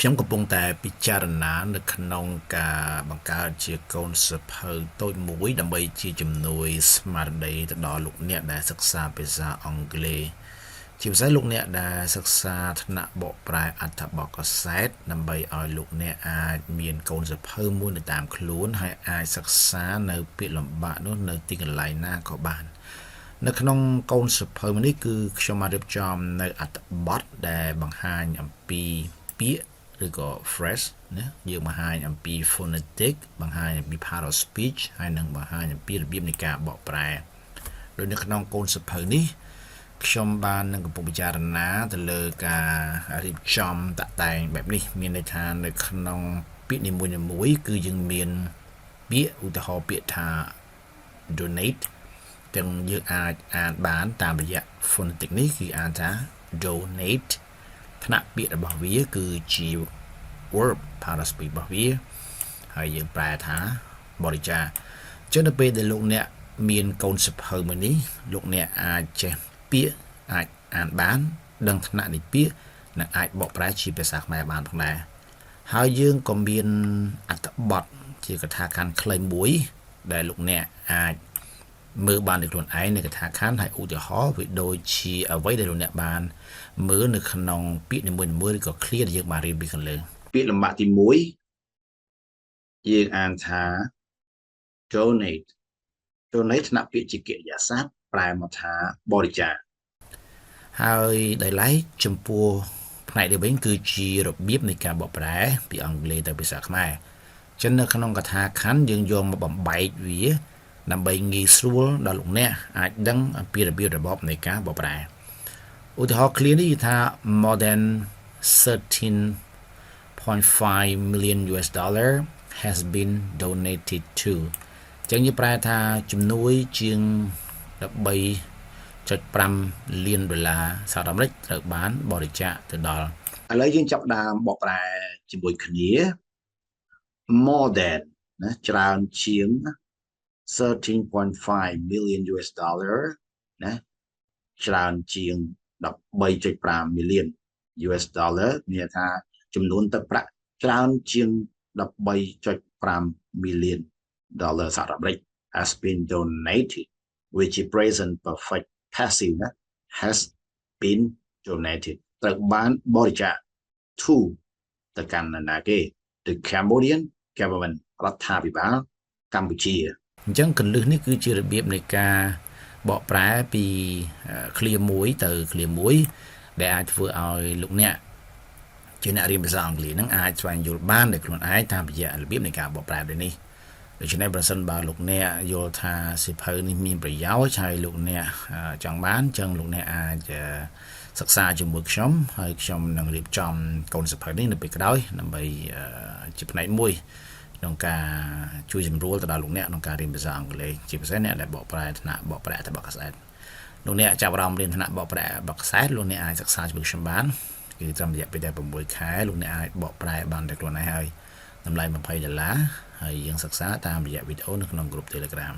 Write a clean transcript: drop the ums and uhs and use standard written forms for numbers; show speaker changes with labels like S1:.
S1: ខ្ញុំកំពុងតែពិចារណានៅក្នុងការបង្កើតជាកូនសភៅតូចមួយដើម្បីជាជំនួយស្មារតីទៅដល់លោកអ្នកដែលសិក្សាភាសាអង់គ្លេសជាពិសេសលោកអ្នកដែលសិក្សាថ្នាក់បកប្រែអត្ថបទកាសែតដើម្បីឲ្យលោកអ្នកអាចមានកូនសភៅមួយនៅតាមខ្លួនហើយអាចសិក្សានៅពាក្យលំបាកនោះនៅទីកន្លែងណាក៏បាននៅក្នុងកូនសភៅនេះគឺខ្ញុំបានរៀបចំនៅអត្ថបទដែលបង្ហាញអំពីពាក្យឬក៏ phrase ណាយើងបង្ហាញអំពី phonetic បង្ហាញអំពី part of speech ហើយនឹងបង្ហាញអំពីរបៀបនៃការបកប្រែដោយនៅក្នុងកូនសភៅនេះខ្ញុំបាននឹងកំពុងពិចារណាទៅលើការរៀបចំតាក់តែងបែបនេះមានន័យថានៅក្នុងពាក្យនីមួយៗគឺយើងមានពាក្យឧទាហរណ៍ពាក្យថា donate ទាំងយើងអាចអានបានតាមរយៈ phonetic នេះគឺអានថា donate ថ្នាក់ពាក្យរបស់វាគឺជា verb part of speech របស់វាហើយយើងប្រែថាបរិច្ចាគចឹងនៅពេលដែលលោកអ្នកមានកូនសភៅមួយនេះលោកអ្នកអាចចេះពាក្យអាចអានបានដឹងថ្នាក់នៃពាក្យនិងអាចបកប្រែជាភាសាខ្មែរបានផងដែរហើយយើងក៏មានអត្ថបទជាកថាខណ្ឌខ្លីមួយដែលលោកអ្នកអាចមើលបានដោយខ្លួនឯងនៅកថាខណ្ឌហើយឧទាហរណ៍វាដូចជាអ្វីដែលលោកអ្នកបានមើលនៅក្នុងពាក្យនីមួយៗឬក៏ clear ដែលយើងបានរៀនពីខាងលើពាក្យលំបាកទី1យើងអានថា donate ថ្នាក់ពាក្យជាកិរិយាសព្ទប្រែមកថាបរិច្ចាគហើយដោយឡែកចំពោះផ្នែកនេះវិញគឺជារបៀបនៃការបកប្រែពីអង់គ្លេសទៅភាសាខ្មែរចឹងនៅក្នុងកថាខណ្ឌយើងយកមកបំបែកវាដើម្បីងាយស្រួលដល់លោកអ្នកអាចដឹងអំពីរបៀបរបបនៃការបកប្រែឧទាហរណ៍ clear នេះថា more than 13.5 million US dollar has been donated to ចឹងយើងប្រែថាជំនួយជាង13.5 លានដុល្លារសហរដ្ឋអាមេរិកត្រូវបានបរិច្ចាគទៅដល់ឥឡូវយើងចាប់ដើមបកប្រែជាមួយគ្នា more than ណាច្រើនជាង13.5 million US dollar ណាច្រើនជាង13.5 million US dollar មានថាចំនួនទឹកប្រាក់ច្រើនជាង13.5 million dollar សហរដ្ឋអាមេរិក has been donated which is present perfect passive ណា has been donated ត្រូវបានបរិច្ចាគ to ទៅកាន់ណាគេ the Cambodian government រដ្ឋាភិបាលកម្ពុជាអញ្ចឹងកលឹះនេះគឺជារបៀបនៃការបកប្រែពី clear មួយទៅ clear មួយដែលអាចធ្វើឲ្យលោកអ្នកជាអ្នករៀនភាសាអង់គ្លេសនឹងអាចស្វែងយល់បានដោយខ្លួនឯងតាមរយៈរបៀបនៃការបកប្រែដូចនេះដូច្នេះប្រសិនបើលោកអ្នកយល់ថាសៀវភៅនេះមានប្រយោជន៍ហើយលោកអ្នកចង់បានចឹងលោកអ្នកអាចសិក្សាជាមួយខ្ញុំហើយខ្ញុំនឹងរៀបចំកូនសៀវភៅនេះនៅពេលក្រោយដើម្បីជាផ្នែកមួយក្នុងការជួយសម្រួលទៅដល់លោកអ្នកក្នុងការរៀនភាសាអង់គ្លេសជាពិសេសអ្នកដែលបកប្រែថ្នាក់បកប្រែអត្ថបទកាសែតលោកអ្នកចាប់អារម្មណ៍រៀនថ្នាក់បកប្រែបកកាសែតលោកអ្នកអាចសិក្សាជាមួយខ្ញុំបានគឺត្រឹមរយៈពេលតែ6ខែលោកអ្នកអាចបកប្រែបានតែខ្លួនឯងហើយតម្លៃ$20ហើយយើងសិក្សាតាមរយៈវីដេអូនៅក្នុងក្រុម Telegram